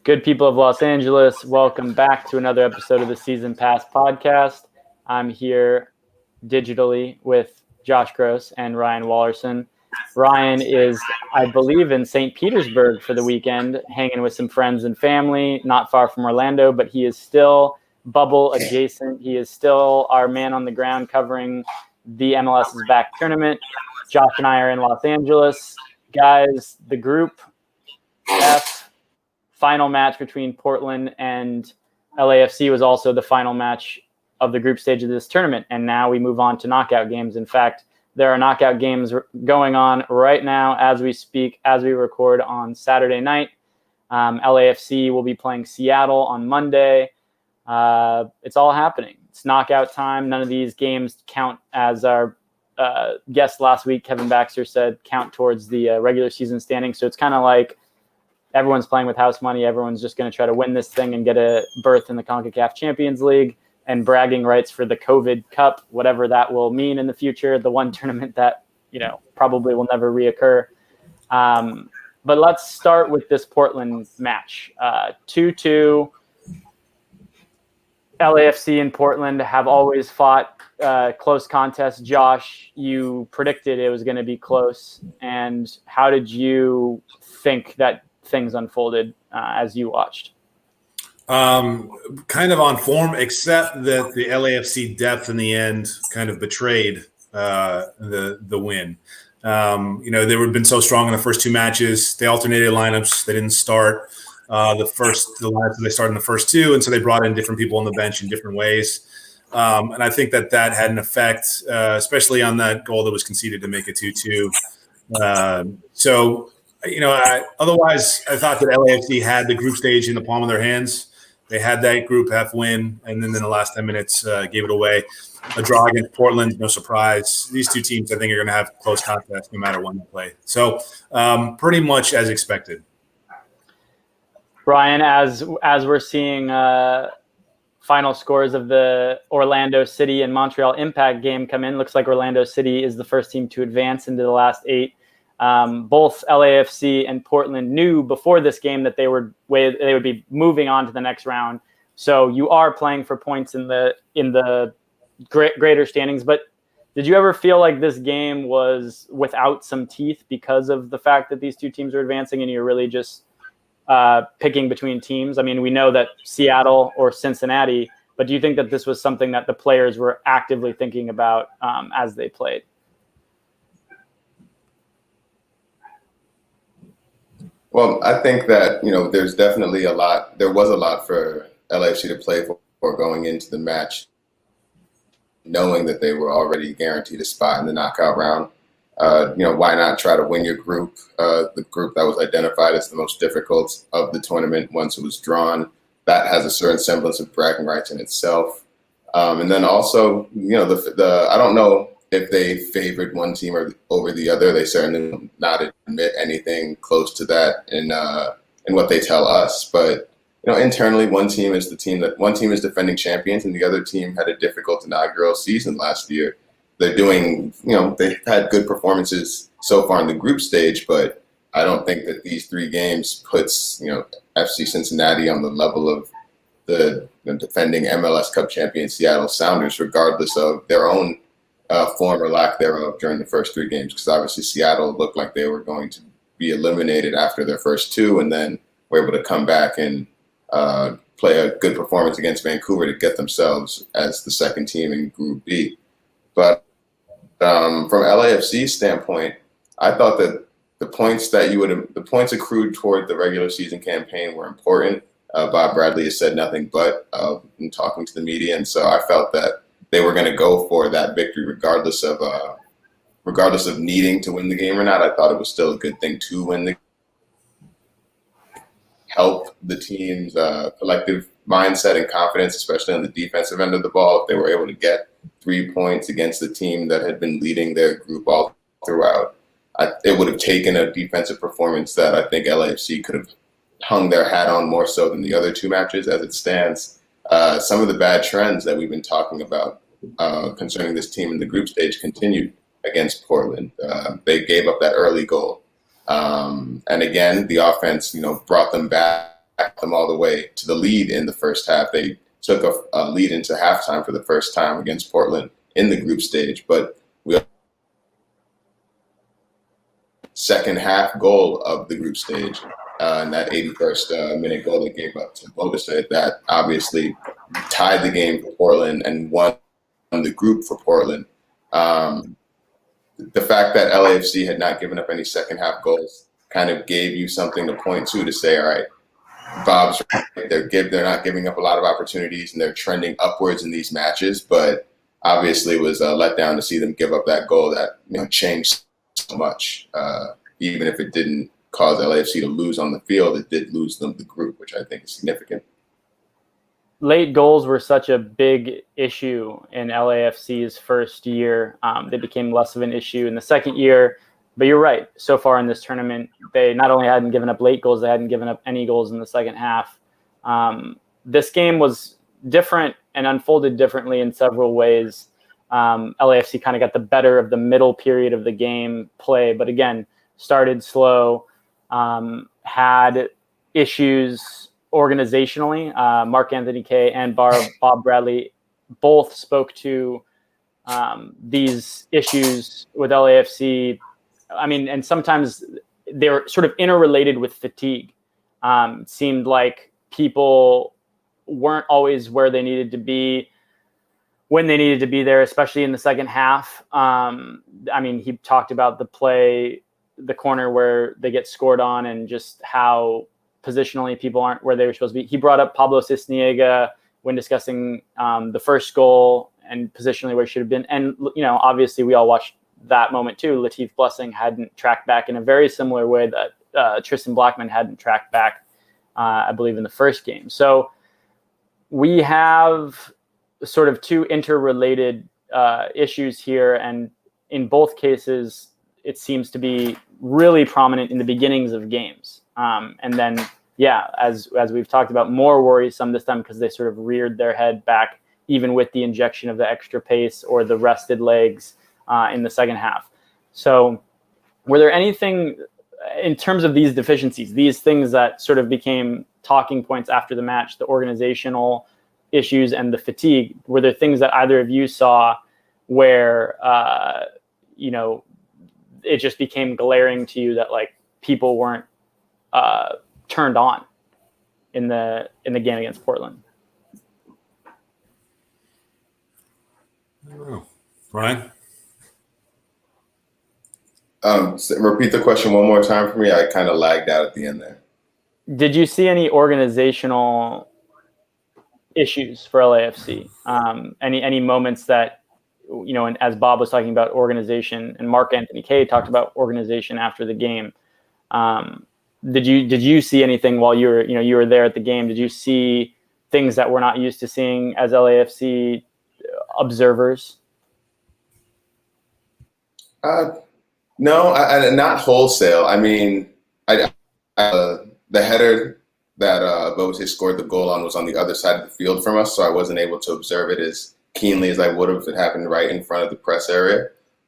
Good people of Los Angeles, welcome back to another episode of the Season Pass Podcast. I'm here digitally with Josh Gross and Ryan Wallerson. Ryan is, I believe, in St. Petersburg for the weekend, hanging with some friends and family, not far from Orlando, but he is still bubble adjacent. He is still our man on the ground covering the MLS Is Back Tournament. Josh and I are in Los Angeles. Guys, the Group F final match between Portland and LAFC was also the final match of the group stage of this tournament. And now we move on to knockout games. In fact, there are knockout games going on right now as we speak, as we record on Saturday night. LAFC will be playing Seattle on Monday. It's all happening. It's knockout time. None of these games count, as our guest last week, Kevin Baxter, said, count towards the regular season standing. So it's kind of like everyone's playing with house money. Everyone's just going to try to win this thing and get a berth in the CONCACAF Champions League and bragging rights for the COVID Cup, whatever that will mean in the future, the one tournament that, probably will never reoccur. But let's start with this Portland match. 2-2. LAFC and Portland have always fought close contests. Josh, you predicted it was going to be close. And how did you think that things unfolded as you watched? Kind of on form, except that the LAFC depth in the end kind of betrayed the win. They were been so strong in the first two matches. They alternated lineups. They didn't start the lineups they started in the first two, and so they brought in different people on the bench in different ways. And I think that had an effect, especially on that goal that was conceded to make it 2-2. Otherwise, I thought that LAFC had the group stage in the palm of their hands. They had that Group F win, and then in the last 10 minutes gave it away. A draw against Portland, no surprise. These two teams, I think, are going to have close contest no matter when they play. So pretty much as expected. Ryan, as we're seeing final scores of the Orlando City and Montreal Impact game come in, looks like Orlando City is the first team to advance into the last 8. Both LAFC and Portland knew before this game that they would be moving on to the next round. So you are playing for points in the greater standings. But did you ever feel like this game was without some teeth because of the fact that these two teams are advancing and you're really just picking between teams? I mean, we know that Seattle or Cincinnati, but do you think that this was something that the players were actively thinking about as they played? Well, I think that, there's definitely there was a lot for LAFC to play for going into the match, knowing that they were already guaranteed a spot in the knockout round. Why not try to win your group, the group that was identified as the most difficult of the tournament once it was drawn? That has a certain semblance of bragging rights in itself. And then also, I don't know if they favored one team over the other. They certainly will not admit anything close to that in what they tell us. But internally, one team is defending champions, and the other team had a difficult inaugural season last year. They're doing, they've had good performances so far in the group stage, but I don't think that these 3 games puts FC Cincinnati on the level of the defending MLS Cup champion Seattle Sounders, regardless of their own form or lack thereof during the first 3 games, because obviously Seattle looked like they were going to be eliminated after their first 2, and then were able to come back and play a good performance against Vancouver to get themselves as the second team in Group B. But from LAFC's standpoint, I thought that the points accrued toward the regular season campaign were important. Bob Bradley has said nothing but in talking to the media, and so I felt that they were going to go for that victory regardless of needing to win the game or not. I thought it was still a good thing to win the help the team's collective mindset and confidence, especially on the defensive end of the ball. If they were able to get 3 points against the team that had been leading their group all throughout, it would have taken a defensive performance that I think LAFC could have hung their hat on more so than the other 2 matches. As it stands, some of the bad trends that we've been talking about concerning this team in the group stage continued against Portland. They gave up that early goal. And again, the offense, brought them back them all the way to the lead in the first half. They took a lead into halftime for the first time against Portland in the group stage, but second half goal of the group stage, and that 81st minute goal they gave up to Bobasset, that obviously tied the game for Portland and won the group for Portland. The fact that LAFC had not given up any second half goals kind of gave you something to point to say, all right, Bob's right. They're not giving up a lot of opportunities and they're trending upwards in these matches, but obviously it was a letdown to see them give up that goal that changed so much. Even if it didn't cause LAFC to lose on the field, it did lose them the group, which I think is significant. Late goals were such a big issue in LAFC's first year. They became less of an issue in the second year. But you're right. So far in this tournament, they not only hadn't given up late goals, they hadn't given up any goals in the second half. This game was different and unfolded differently in several ways. LAFC kind of got the better of the middle period of the game play, but again, started slow, had issues organizationally. Mark Anthony Kaye and Bob Bradley both spoke to these issues with LAFC. I mean, and sometimes they're sort of interrelated with fatigue. It seemed like people weren't always where they needed to be when they needed to be there, especially in the second half. I mean, he talked about the corner where they get scored on and just how positionally people aren't where they were supposed to be. He brought up Pablo Cisniega when discussing the first goal and positionally where he should have been. And, obviously we all watched that moment too. Latif Blessing hadn't tracked back in a very similar way that Tristan Blackman hadn't tracked back, I believe, in the first game. So we have sort of two interrelated issues here. And in both cases, it seems to be really prominent in the beginnings of games. And then, as we've talked about, more worrisome this time because they sort of reared their head back, even with the injection of the extra pace or the rested legs in the second half. So were there anything in terms of these deficiencies, these things that sort of became talking points after the match, the organizational issues and the fatigue, were there things that either of you saw where, it just became glaring to you that like people weren't turned on in the game against Portland? I don't know. Ryan? Repeat the question one more time for me. I kind of lagged out at the end there. Did you see any organizational issues for LAFC? Any moments that, and as Bob was talking about organization and Mark Anthony Kaye talked about organization after the game. Did you see anything while you were there at the game? Did you see things that we're not used to seeing as LAFC observers? No, not wholesale. I mean, the header that Bobasset scored the goal on was on the other side of the field from us, so I wasn't able to observe it as keenly as I would have if it happened right in front of the press area.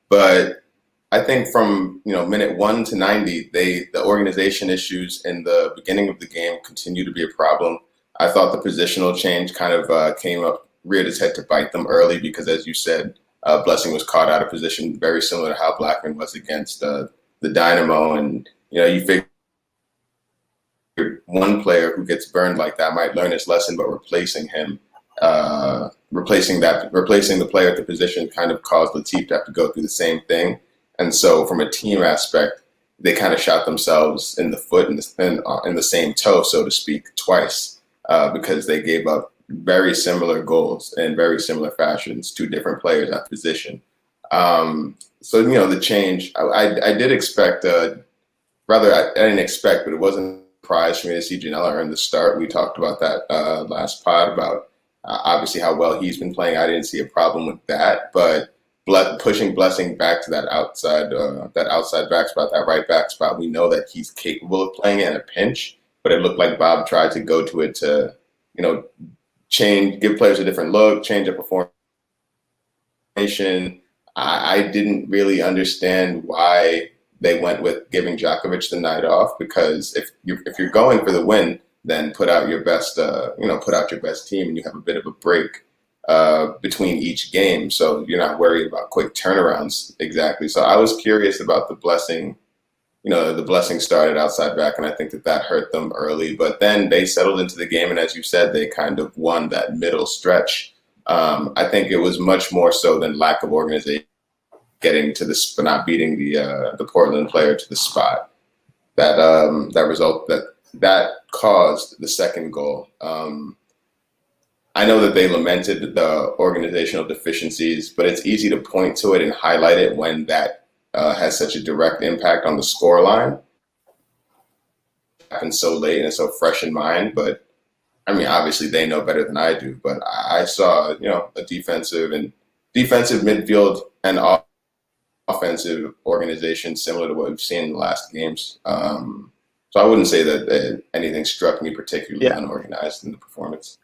But I think from minute 1 to 90, the organization issues in the beginning of the game continue to be a problem. I thought the positional change kind of came up, reared its head to bite them early because, as you said, Blessing was caught out of position, very similar to how Blackman was against the Dynamo. And, you figure one player who gets burned like that might learn his lesson, but replacing him, replacing the player at the position kind of caused Latif to have to go through the same thing. And so from a team aspect, they kind of shot themselves in the foot in the same toe, so to speak, twice, because they gave up very similar goals in very similar fashions to different players at position. So, the change, I did expect, I didn't expect, but it wasn't a surprise for me to see Janela earn the start. We talked about that last pod about obviously how well he's been playing. I didn't see a problem with that, but pushing Blessing back to that outside back spot, that right back spot, we know that he's capable of playing in a pinch, but it looked like Bob tried to go to it to, give players a different look, change up a formation. I didn't really understand why they went with giving Djokovic the night off, because if you're going for the win, then put out your best team, and you have a bit of a break between each game, so you're not worried about quick turnarounds. Exactly. So I was curious about the blessing. The blessing started outside back, and I think that hurt them early. But then they settled into the game, and as you said, they kind of won that middle stretch. I think it was much more so than lack of organization, getting to this, but not beating the Portland player to the spot. That caused the second goal. I know that they lamented the organizational deficiencies, but it's easy to point to it and highlight it when that has such a direct impact on the scoreline. It happened so late and so fresh in mind, but I mean, obviously they know better than I do. But I saw, a defensive midfield and offensive organization similar to what we've seen in the last games. So I wouldn't say that anything struck me particularly unorganized in the performance.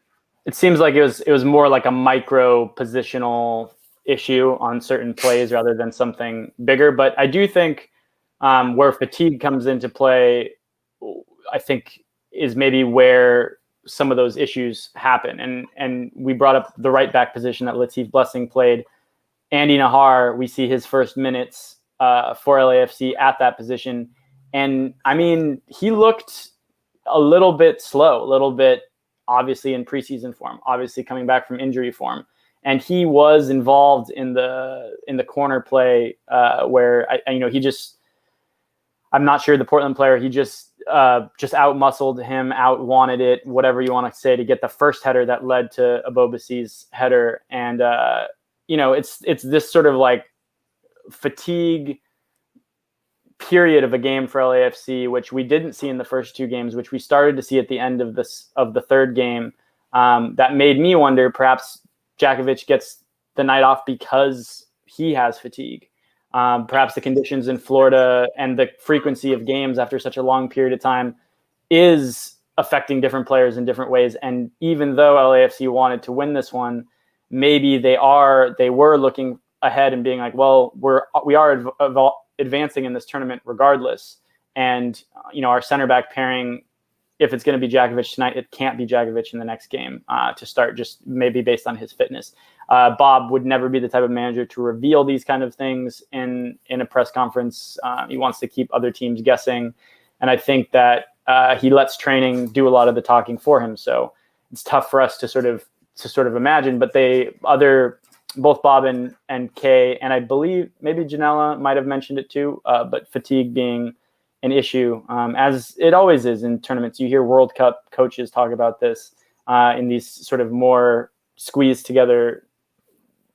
It seems like it was more like a micro positional issue on certain plays rather than something bigger. But I do think where fatigue comes into play, I think is maybe where some of those issues happen. And we brought up the right back position that Latif Blessing played. Andy Nahar, we see his first minutes for LAFC at that position. And I mean, he looked a little bit slow, a little bit obviously in preseason form, obviously coming back from injury form. And he was involved in the corner play where I'm not sure the Portland player, he just out-muscled him, out-wanted it, whatever you want to say, to get the first header that led to Abobasi's header. And, it's this sort of like fatigue period of a game for LAFC, which we didn't see in the first two games, which we started to see at the end of the third game. That made me wonder, perhaps Djakovic gets the night off because he has fatigue. Perhaps the conditions in Florida and the frequency of games after such a long period of time is affecting different players in different ways. And even though LAFC wanted to win this one, maybe they were looking ahead and being like, well, we are advancing in this tournament regardless. And, our center back pairing, if it's going to be Djakovic tonight, it can't be Djakovic in the next game to start, just maybe based on his fitness. Bob would never be the type of manager to reveal these kind of things in a press conference. He wants to keep other teams guessing. And I think that he lets training do a lot of the talking for him. So it's tough for us to sort of imagine, but both Bob and Kay, and I believe maybe Janela might have mentioned it too, but fatigue being an issue, as it always is in tournaments. You hear World Cup coaches talk about this in these sort of more squeezed together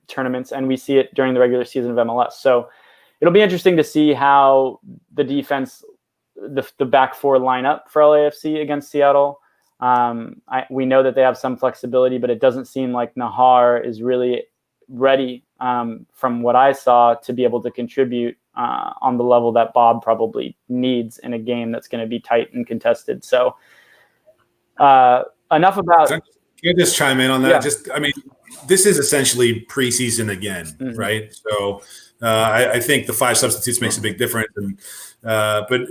tournaments, and we see it during the regular season of MLS. So it'll be interesting to see how the defense, the back four line up for LAFC against Seattle. We know that they have some flexibility, but it doesn't seem like Nahar is really ready from what I saw to be able to contribute on the level that Bob probably needs in a game that's going to be tight and contested. So enough about. Can I just chime in on that? Yeah. This is essentially preseason again, Mm-hmm. right? So I think the 5 substitutes makes a big difference, but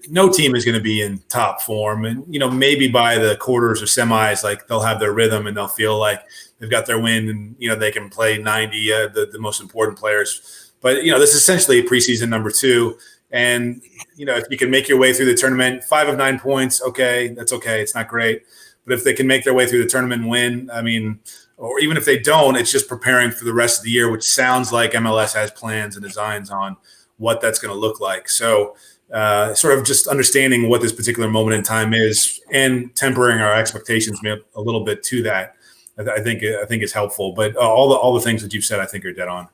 no team is going to be in top form, and maybe by the quarters or semis, like they'll have their rhythm and they'll feel like they've got their win, and they can play 90, the most important players. But this is essentially preseason number 2, and if you can make your way through the tournament, 5 of 9 points, okay, that's okay. It's not great, but if they can make their way through the tournament and win, or even if they don't, it's just preparing for the rest of the year, which sounds like MLS has plans and designs on what that's going to look like. So sort of just understanding what this particular moment in time is and tempering our expectations a little bit to that, I think is helpful. But all the things that you've said, I think, are dead on.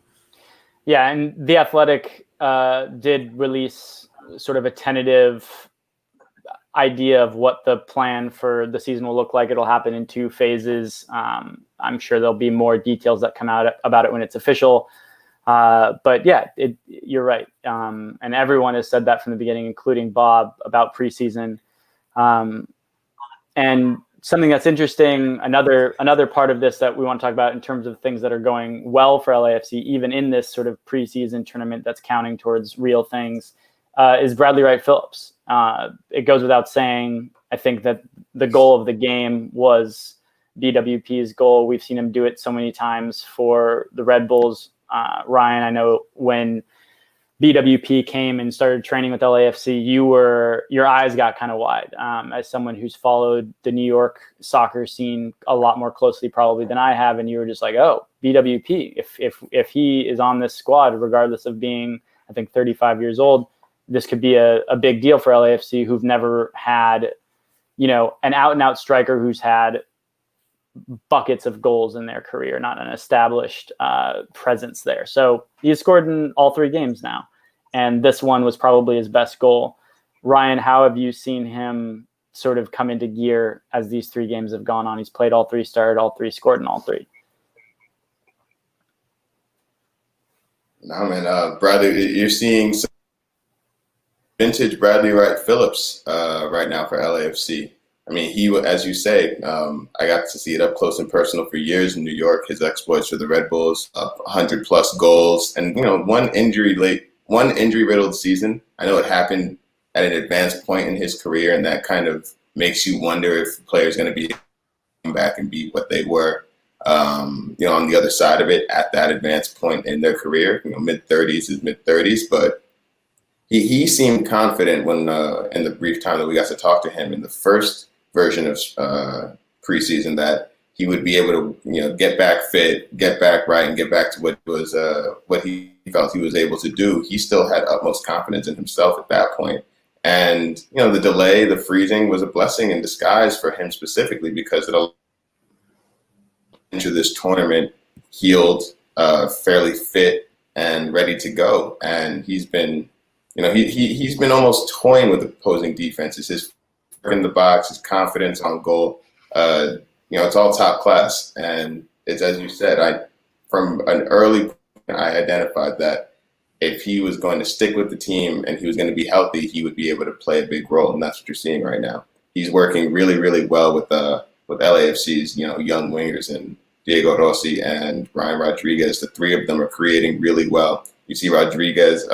Yeah, and The Athletic did release sort of a tentative idea of what the plan for the season will look like. It'll happen in 2 phases. I'm sure there'll be more details that come out about it when it's official. But yeah, you're right. And everyone has said that from the beginning, including Bob, about preseason. And something that's interesting, another part of this that we want to talk about in terms of things that are going well for LAFC, even in this sort of preseason tournament that's counting towards real things, is Bradley Wright Phillips. It goes without saying, I think, that the goal of the game was BWP's goal. We've seen him do it so many times for the Red Bulls. Ryan, I know when BWP came and started training with LAFC, your eyes got kind of wide. As someone who's followed the New York soccer scene a lot more closely probably than I have, and you were just like, oh, BWP, if he is on this squad, regardless of being, I think, 35 years old, this could be a big deal for LAFC, who've never had, an out-and-out striker who's had buckets of goals in their career, not an established presence there. So he has scored in all 3 games now, and this one was probably his best goal. Ryan, how have you seen him sort of come into gear as these 3 games have gone on? He's played all 3, started all 3, scored in all 3. No, man, Bradley, you're seeing some vintage Bradley Wright Phillips right now for LAFC. I mean, he, as you say, I got to see it up close and personal for years in New York. His exploits for the Red Bulls, 100+ goals, and one injury-riddled season. I know it happened at an advanced point in his career, and that kind of makes you wonder if the player's going to be come back and be what they were, on the other side of it at that advanced point in their career. Mid-30s, but he seemed confident when in the brief time that we got to talk to him in the first version of preseason that he would be able to get back fit, get back right, and get back to what he felt he was able to do. He still had utmost confidence in himself at that point. And the delay, the freezing was a blessing in disguise for him specifically, because it allowed him into this tournament healed, fairly fit and ready to go. And he's been he's been almost toying with opposing defenses. His in the box, his confidence on goal, it's all top class. And it's, as you said, from an early point, I identified that if he was going to stick with the team and he was going to be healthy, he would be able to play a big role. And that's what you're seeing right now. He's working really, really well with LAFC's, young wingers, and Diego Rossi and Ryan Rodriguez. The 3 of them are creating really well. You see Rodriguez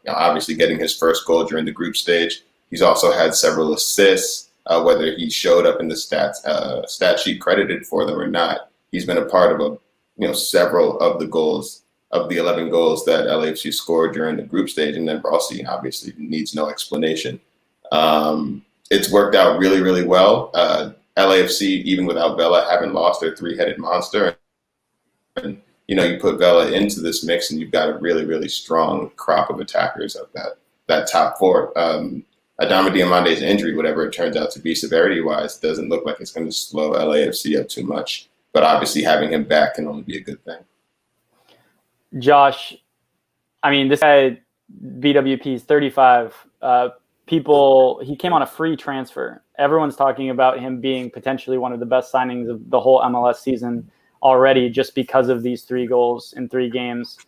obviously getting his first goal during the group stage. He's also had several assists, whether he showed up in the stat sheet credited for them or not. He's been a part of several of the goals, of the 11 goals that LAFC scored during the group stage. And then Rossi obviously needs no explanation. It's worked out really, really well. LAFC, even without Vela, haven't lost their 3-headed monster. And you put Vela into this mix, and you've got a really, really strong crop of attackers of that top 4. Adama Diamante's injury, whatever it turns out to be severity-wise, doesn't look like it's going to slow LAFC up too much. But obviously having him back can only be a good thing. Josh, I mean, this guy, BWP, is 35. He came on a free transfer. Everyone's talking about him being potentially one of the best signings of the whole MLS season already, just because of these 3 goals in 3 games.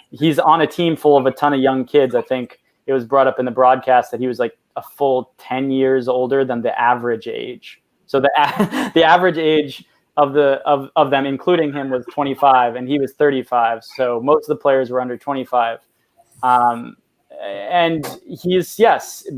He's on a team full of a ton of young kids. I think it was brought up in the broadcast that he was like a full 10 years older than the average age. So the average age of them, including him, was 25, and he was 35. So most of the players were under 25. And he's,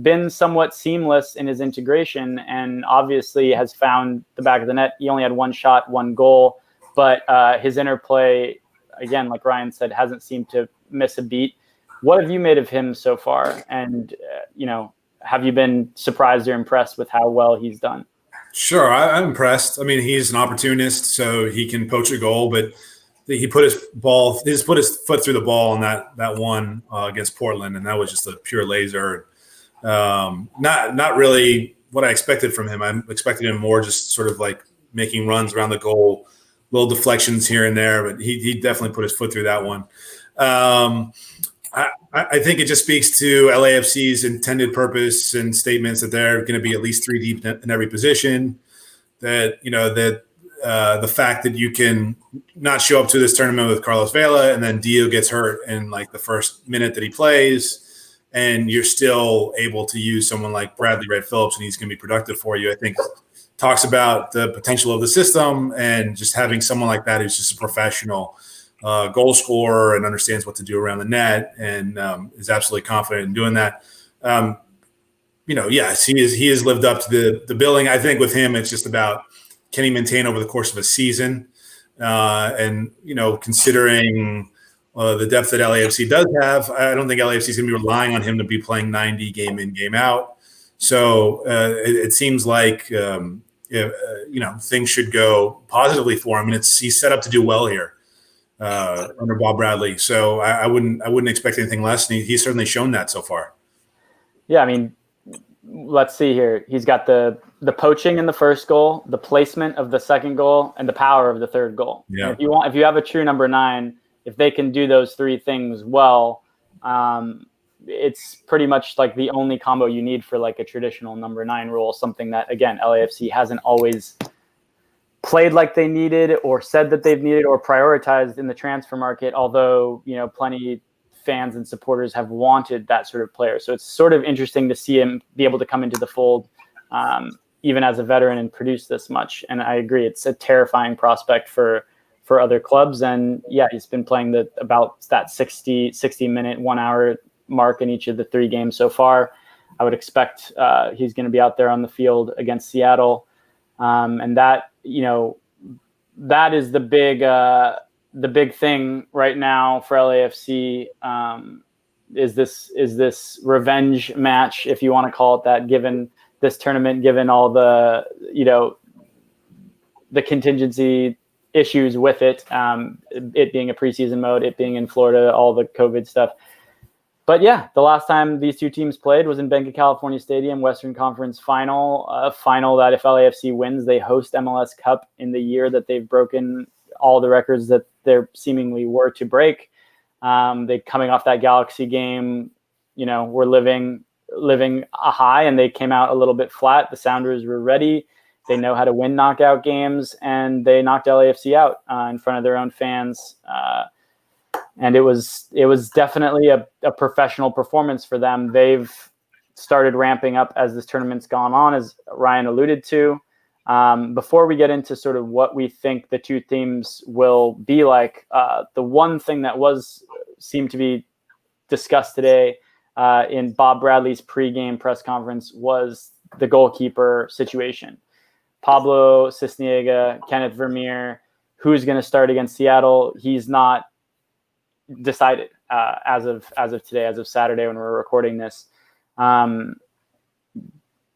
been somewhat seamless in his integration, and obviously has found the back of the net. He only had 1 shot, 1 goal, but his interplay, again, like Ryan said, hasn't seemed to miss a beat. What have you made of him so far? And, have you been surprised or impressed with how well he's done? Sure, I'm impressed. I mean, he's an opportunist, so he can poach a goal, but he put his foot through the ball on that one against Portland, and that was just a pure laser. Not really what I expected from him. I expected him more just sort of like making runs around the goal, little deflections here and there, but he definitely put his foot through that one. I think it just speaks to LAFC's intended purpose and statements that they're going to be at least 3 deep in every position. That the fact that you can not show up to this tournament with Carlos Vela, and then Dio gets hurt in like the first minute that he plays, and you're still able to use someone like Bradley Wright Phillips, and he's going to be productive for you, I think talks about the potential of the system, and just having someone like that who's just a professional goal scorer and understands what to do around the net, and is absolutely confident in doing that. yes, he has lived up to the billing. I think with him, it's just about can he maintain over the course of a season, and considering the depth that LAFC does have, I don't think LAFC is going to be relying on him to be playing 90 game in, game out. So it seems like things should go positively for him, and he's set up to do well here under Bob Bradley. So I wouldn't expect anything less, and he's certainly shown that so far. Yeah, I mean, let's see here. He's got the poaching in the first goal, the placement of the second goal, and the power of the third goal. Yeah. And if you have a true number 9, if they can do those 3 things well, it's pretty much like the only combo you need for like a traditional number 9 role, something that, again, LAFC hasn't always played like they needed or said that they've needed or prioritized in the transfer market, although, plenty fans and supporters have wanted that sort of player. So it's sort of interesting to see him be able to come into the fold, even as a veteran, and produce this much. And I agree, it's a terrifying prospect for other clubs. And yeah, he's been playing about that 60 minute, 1 hour mark in each of the 3 games so far. I would expect he's going to be out there on the field against Seattle. And that, that is the big thing right now for LAFC. Is this revenge match, if you want to call it that, given this tournament, given all the, the contingency issues with it, it being a preseason mode, it being in Florida, all the COVID stuff. But yeah, the last time these 2 teams played was in Banc of California Stadium, Western Conference final, a final that if LAFC wins, they host MLS Cup in the year that they've broken all the records that there seemingly were to break. They coming off that Galaxy game, were living a high, and they came out a little bit flat. The Sounders were ready. They know how to win knockout games, and they knocked LAFC out in front of their own fans. And it was definitely a professional performance for them. They've started ramping up as this tournament's gone on, as Ryan alluded to. Before we get into sort of what we think the 2 teams will be like, the one thing that seemed to be discussed today in Bob Bradley's pregame press conference was the goalkeeper situation. Pablo Cisniega, Kenneth Vermeer, who's going to start against Seattle? He's not decided as of today, as of Saturday when we're recording this.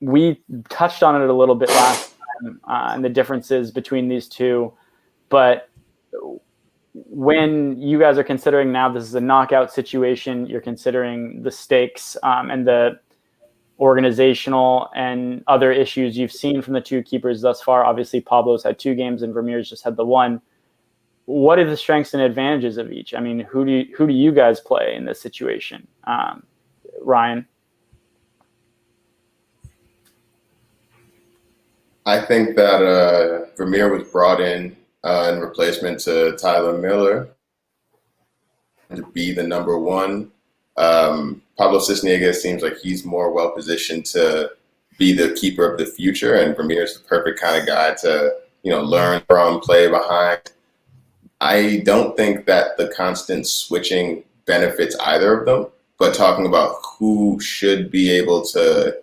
We touched on it a little bit last time and the differences between these 2, but when you guys are considering now this is a knockout situation, you're considering the stakes and the organizational and other issues you've seen from the 2 keepers thus far. Obviously, Pablo's had 2 games and Vermeer's just had the 1. What are the strengths and advantages of each? I mean, who do you guys play in this situation? Ryan? I think that Vermeer was brought in replacement to Tyler Miller to be the number 1. Pablo Cisniega seems like he's more well-positioned to be the keeper of the future, and Vermeer's the perfect kind of guy to, learn from, play behind. I don't think that the constant switching benefits either of them, but talking about who should be able to,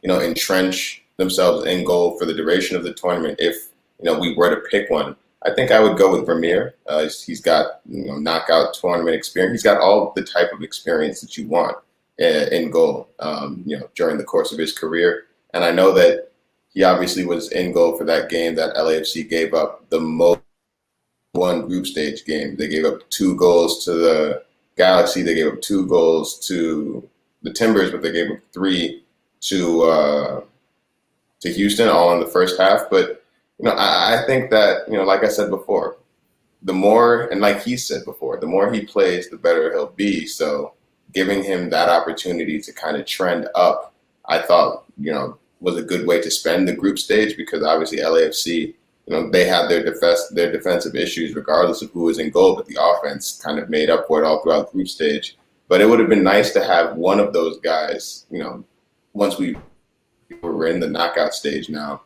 entrench themselves in goal for the duration of the tournament, if, we were to pick one, I think I would go with Vermeer. He's got, knockout tournament experience. He's got all the type of experience that you want in goal, during the course of his career. And I know that he obviously was in goal for that game that LAFC gave up the most. One group stage game. They gave up 2 goals to the Galaxy. They gave up 2 goals to the Timbers, but they gave up 3 to Houston, all in the first half. But I think that, like I said before, the more, and like he said before, the more he plays, the better he'll be. So giving him that opportunity to kind of trend up, I thought, was a good way to spend the group stage, because obviously LAFC, they had their defensive issues regardless of who was in goal, but the offense kind of made up for it all throughout the group stage. But it would have been nice to have one of those guys, once we were in the knockout stage now,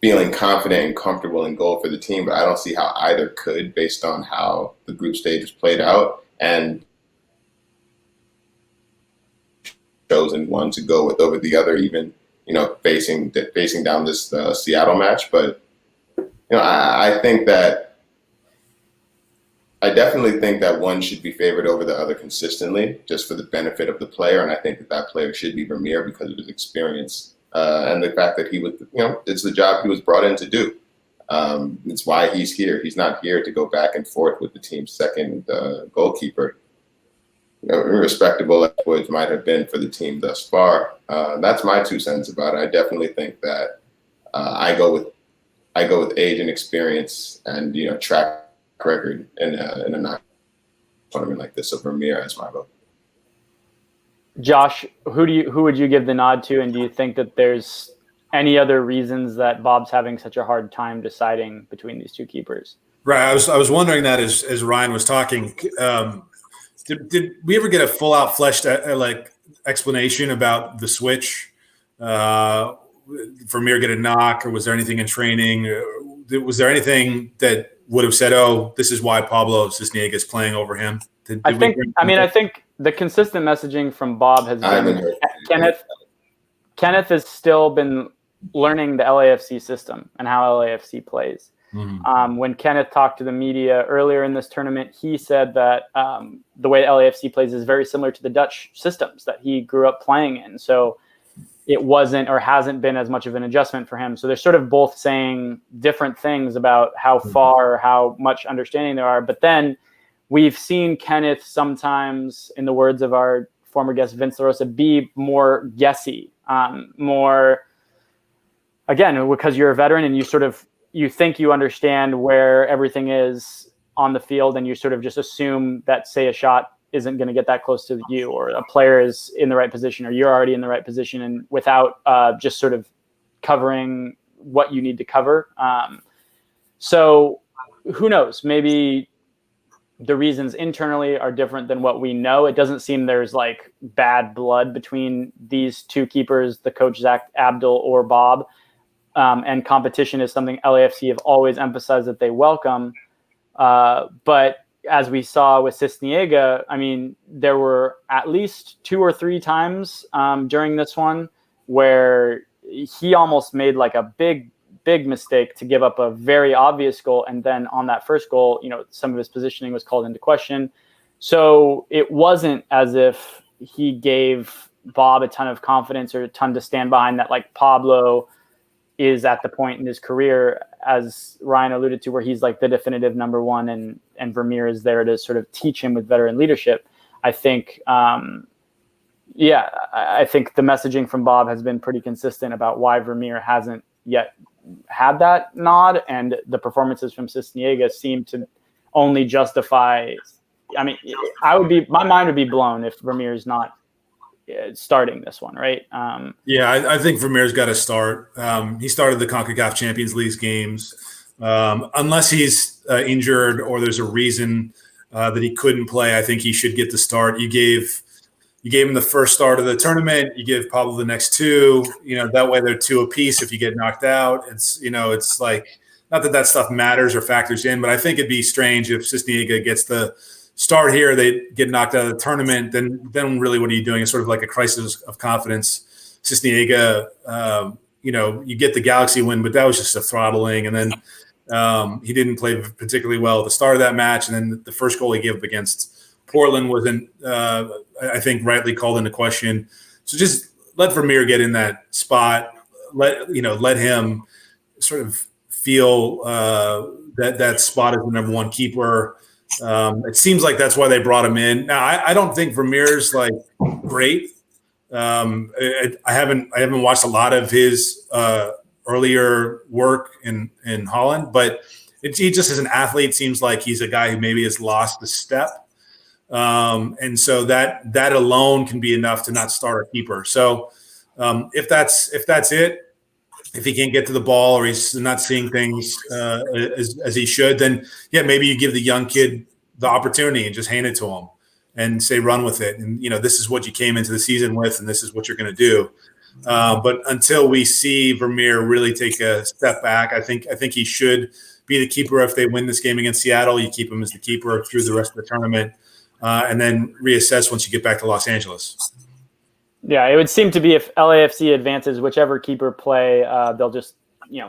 feeling confident and comfortable in goal for the team. But I don't see how either could, based on how the group stage was played out. And chosen one to go with over the other, even, facing down this Seattle match. But, I definitely think that one should be favored over the other consistently, just for the benefit of the player. And I think that player should be Vermeer because of his experience and the fact that he was, it's the job he was brought in to do. It's why he's here. He's not here to go back and forth with the team's second goalkeeper. Irrespectable as might have been for the team thus far. That's my 2 cents about it. I definitely think that I go with age and experience and track record in a non-tournament like this. So Vermeer as my vote. Josh, who would you give the nod to, and do you think that there's any other reasons that Bob's having such a hard time deciding between these two keepers? Right, I was wondering that as Ryan was talking. Did we ever get a full out fleshed explanation about the switch? Vermeer get a knock, or was there anything in training? Was there anything that would have said, "Oh, this is why Pablo Cisniega is playing over him"? I think the consistent messaging from Bob has been Kenneth has still been learning the LAFC system and how LAFC plays. Mm-hmm. When Kenneth talked to the media earlier in this tournament, he said that the way LAFC plays is very similar to the Dutch systems that he grew up playing in. So it wasn't or hasn't been as much of an adjustment for him. So they're sort of both saying different things about how far, how much understanding there are. But then we've seen Kenneth sometimes, in the words of our former guest Vince LaRosa, be more guessy, more, again, because you're a veteran and you think you understand where everything is on the field, and you sort of just assume that, say, a shot isn't going to get that close to you, or a player is in the right position, or you're already in the right position, and without just sort of covering what you need to cover. So who knows? Maybe the reasons internally are different than what we know. It doesn't seem there's like bad blood between these two keepers, the coach Zach Abdul or Bob. And competition is something LAFC have always emphasized that they welcome. But as we saw with Cisniega, I mean, there were at least 2 or 3 times during this one where he almost made like a big mistake to give up a very obvious goal. And then on that first goal, some of his positioning was called into question. So it wasn't as if he gave Bob a ton of confidence or a ton to stand behind, that like Pablo is at the point in his career, as Ryan alluded to, where he's like the definitive number one, and Vermeer is there to sort of teach him with veteran leadership. I think, I think the messaging from Bob has been pretty consistent about why Vermeer hasn't yet had that nod, and the performances from Cisniega seem to only justify. I mean, my mind would be blown if Vermeer is not starting this one, right? I think Vermeer's got to start. He started the CONCACAF Champions League games. Unless he's injured or there's a reason that he couldn't play, I think he should get the start. You gave him the first start of the tournament. You give Pablo the next 2. That way they're 2 apiece. If you get knocked out, it's like, not that stuff matters or factors in, but I think it'd be strange if Cisniega gets the start here, they get knocked out of the tournament, then really what are you doing? It's sort of like a crisis of confidence. Cisniega, you get the Galaxy win, but that was just a throttling. And then he didn't play particularly well at the start of that match. And then the first goal he gave up against Portland wasn't, I think, rightly called into question. So just let Vermeer get in that spot. Let him sort of feel that spot as the number one keeper. It seems like that's why they brought him in. Now, I don't think Vermeer's like great. I haven't watched a lot of his earlier work in Holland, but he just as an athlete seems like he's a guy who maybe has lost a step. And so that alone can be enough to not start a keeper. So if that's it, if he can't get to the ball or he's not seeing things as he should, then maybe you give the young kid the opportunity and just hand it to him and say, run with it. And, this is what you came into the season with, and this is what you're going to do. But until we see Vermeer really take a step back, I think he should be the keeper. If they win this game against Seattle, you keep him as the keeper through the rest of the tournament, and then reassess once you get back to Los Angeles. Yeah, it would seem to be if LAFC advances whichever keeper play, they'll just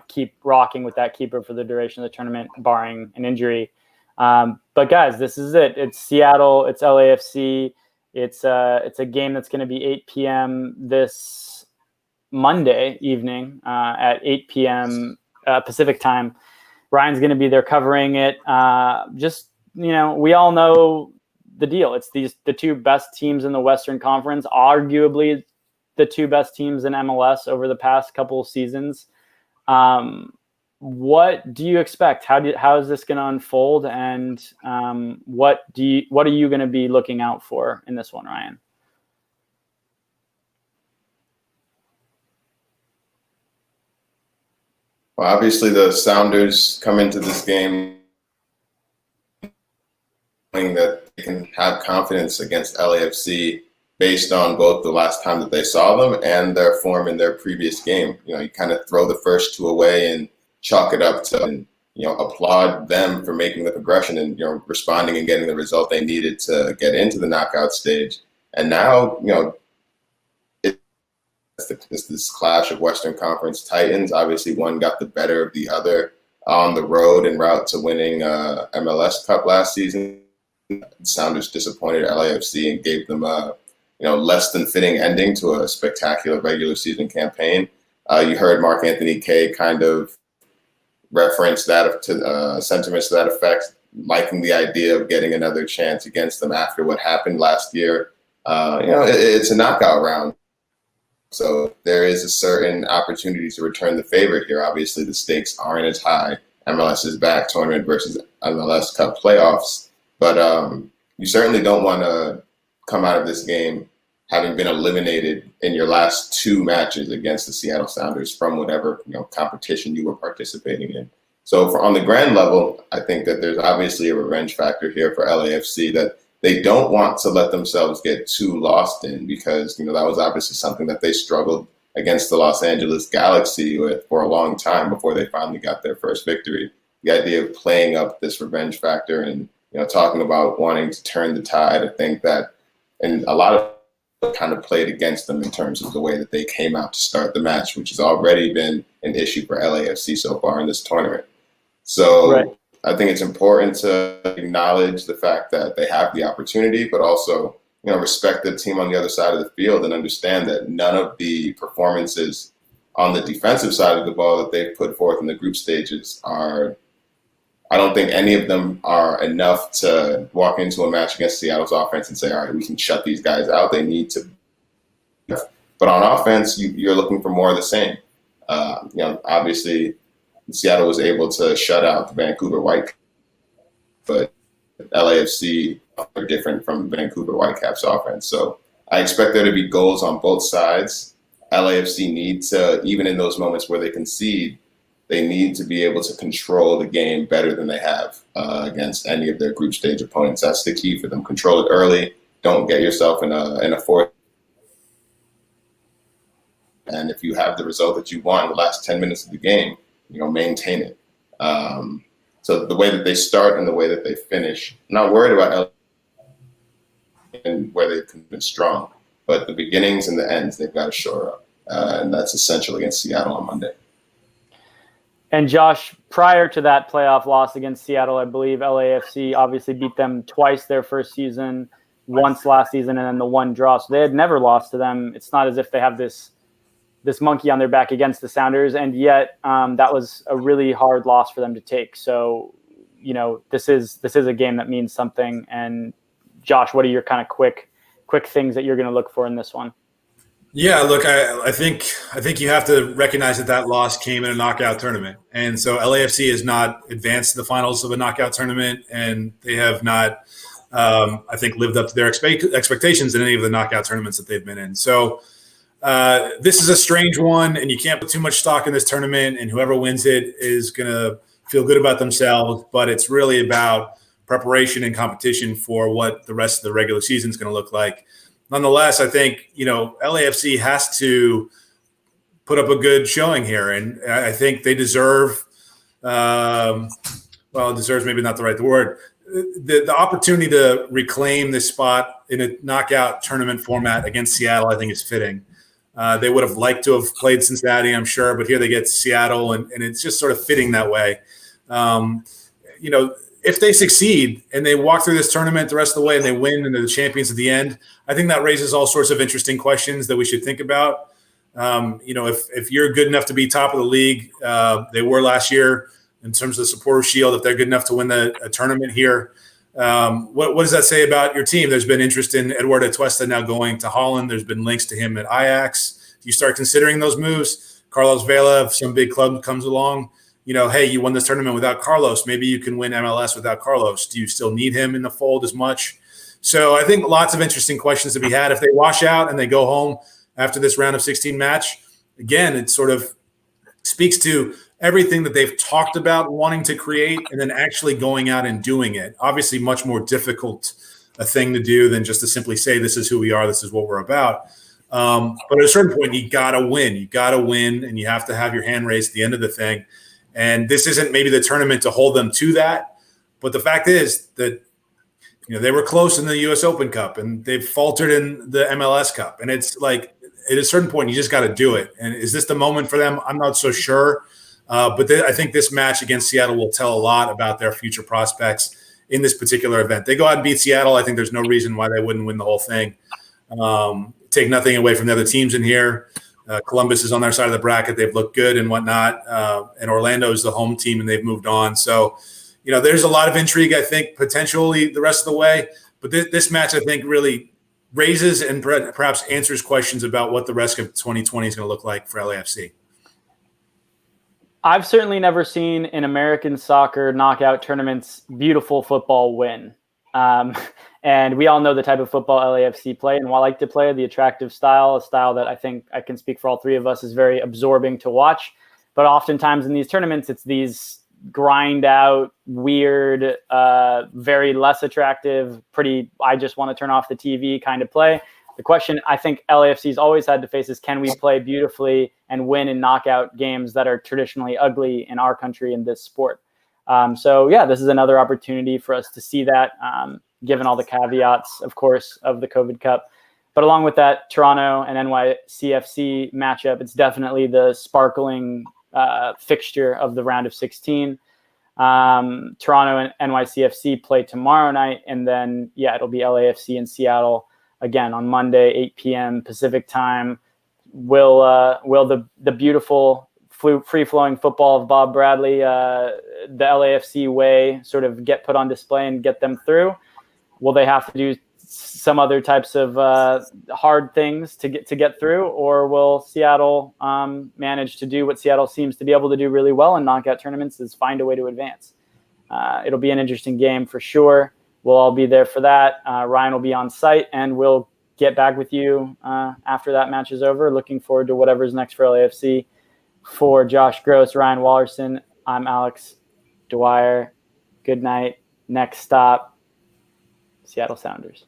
keep rocking with that keeper for the duration of the tournament, barring an injury. But guys, this is it. It's Seattle. It's LAFC. It's a game that's going to be 8 p.m. this Monday evening at 8 p.m. Pacific time. Ryan's going to be there covering it. We all know the deal. It's the two best teams in the Western Conference, arguably the two best teams in MLS over the past couple of seasons. What do you expect? How is this going to unfold? And what are you going to be looking out for in this one, Ryan? Well, obviously the Sounders come into this game knowing that they can have confidence against LAFC based on both the last time that they saw them and their form in their previous game. You kind of throw the first two away and chalk it up to, and, applaud them for making the progression and, responding and getting the result they needed to get into the knockout stage. And now, it's this clash of Western Conference Titans. Obviously, one got the better of the other on the road en route to winning MLS Cup last season. Sounders disappointed LAFC and gave them a less than fitting ending to a spectacular regular season campaign. You heard Mark Anthony Kaye kind of reference that to sentiments to that effect, liking the idea of getting another chance against them after what happened last year. It's a knockout round. So there is a certain opportunity to return the favor here. Obviously, the stakes aren't as high. MLS Is Back Tournament versus MLS Cup playoffs. But you certainly don't want to come out of this game having been eliminated in your last two matches against the Seattle Sounders from whatever competition you were participating in. So on the grand level, I think that there's obviously a revenge factor here for LAFC that they don't want to let themselves get too lost in, because that was obviously something that they struggled against the Los Angeles Galaxy with for a long time before they finally got their first victory. The idea of playing up this revenge factor and talking about wanting to turn the tide, I think that, and a lot of kind of played against them in terms of the way that they came out to start the match, which has already been an issue for LAFC so far in this tournament. So right. I think it's important to acknowledge the fact that they have the opportunity, but also, respect the team on the other side of the field and understand that none of the performances on the defensive side of the ball that they've put forth in the group stages I don't think any of them are enough to walk into a match against Seattle's offense and say, all right, we can shut these guys out. They need to. But on offense, you're looking for more of the same. Obviously, Seattle was able to shut out the Vancouver Whitecaps, but LAFC are different from Vancouver Whitecaps offense. So I expect there to be goals on both sides. LAFC need to, even in those moments where they concede, they need to be able to control the game better than they have against any of their group stage opponents. That's the key for them. Control it early. Don't get yourself in a fourth. And if you have the result that you want in the last 10 minutes of the game, maintain it. So the way that they start and the way that they finish, I'm not worried about LA and where they've been strong, but the beginnings and the ends, they've got to shore up. And that's essential against Seattle on Monday. And Josh, prior to that playoff loss against Seattle, I believe LAFC obviously beat them twice their first season, once last season, and then the one draw. So they had never lost to them. It's not as if they have this monkey on their back against the Sounders, and yet that was a really hard loss for them to take. So, this is a game that means something. And Josh, what are your kind of quick things that you're going to look for in this one? Yeah, look, I think you have to recognize that loss came in a knockout tournament. And so LAFC has not advanced to the finals of a knockout tournament, and they have not, I think, lived up to their expectations in any of the knockout tournaments that they've been in. So this is a strange one, and you can't put too much stock in this tournament, and whoever wins it is going to feel good about themselves. But it's really about preparation and competition for what the rest of the regular season is going to look like. Nonetheless, I think, LAFC has to put up a good showing here. And I think they deserve, deserves maybe not the right word. the opportunity to reclaim this spot in a knockout tournament format against Seattle, I think, is fitting. They would have liked to have played Cincinnati, I'm sure, but here they get Seattle, and it's just sort of fitting that way. If they succeed and they walk through this tournament the rest of the way and they win and they're the champions at the end, I think that raises all sorts of interesting questions that we should think about. If you're good enough to be top of the league, they were last year in terms of the Supporters' Shield, if they're good enough to win a tournament here, what does that say about your team? There's been interest in Eduardo Atuesta now going to Holland. There's been links to him at Ajax. Do you start considering those moves? Carlos Vela, if some big club comes along, hey, you won this tournament without Carlos. Maybe you can win MLS without Carlos. Do you still need him in the fold as much? So I think lots of interesting questions to be had. If they wash out and they go home after this round of 16 match, again, it sort of speaks to everything that they've talked about wanting to create and then actually going out and doing it. Obviously, much more difficult a thing to do than just to simply say, this is who we are, this is what we're about. But at a certain point, you got to win. You got to win, and you have to have your hand raised at the end of the thing. And this isn't maybe the tournament to hold them to that. But the fact is that they were close in the U.S. Open Cup, and they've faltered in the MLS Cup. And it's like at a certain point, you just got to do it. And is this the moment for them? I'm not so sure. But I think this match against Seattle will tell a lot about their future prospects in this particular event. They go out and beat Seattle. I think there's no reason why they wouldn't win the whole thing. Take nothing away from the other teams in here. Columbus is on their side of the bracket. They've looked good and whatnot. And Orlando is the home team, and they've moved on. So, there's a lot of intrigue, I think, potentially the rest of the way. But this match, I think, really raises and perhaps answers questions about what the rest of 2020 is going to look like for LAFC. I've certainly never seen in American soccer knockout tournaments beautiful football win. And we all know the type of football LAFC play and like to play, the attractive style, a style that I think I can speak for all three of us is very absorbing to watch. But oftentimes in these tournaments, it's these grind out, weird, very less attractive, I just want to turn off the TV kind of play. The question I think LAFC's always had to face is, can we play beautifully and win in knockout games that are traditionally ugly in our country in this sport? This is another opportunity for us to see that, given all the caveats, of course, of the COVID Cup. But along with that, Toronto and NYCFC matchup, it's definitely the sparkling fixture of the round of 16. Toronto and NYCFC play tomorrow night, and then, it'll be LAFC and Seattle again on Monday, 8 p.m. Pacific time. Will the beautiful free-flowing football of Bob Bradley, the LAFC way, sort of get put on display and get them through? Will they have to do some other types of hard things to get through, or will Seattle manage to do what Seattle seems to be able to do really well in knockout tournaments, is find a way to advance? It'll be an interesting game for sure. We'll all be there for that. Ryan will be on site, and we'll get back with you after that match is over. Looking forward to whatever's next for LAFC. For Josh Gross, Ryan Wallerson, I'm Alex Dywer. Good night. Next stop, Seattle Sounders.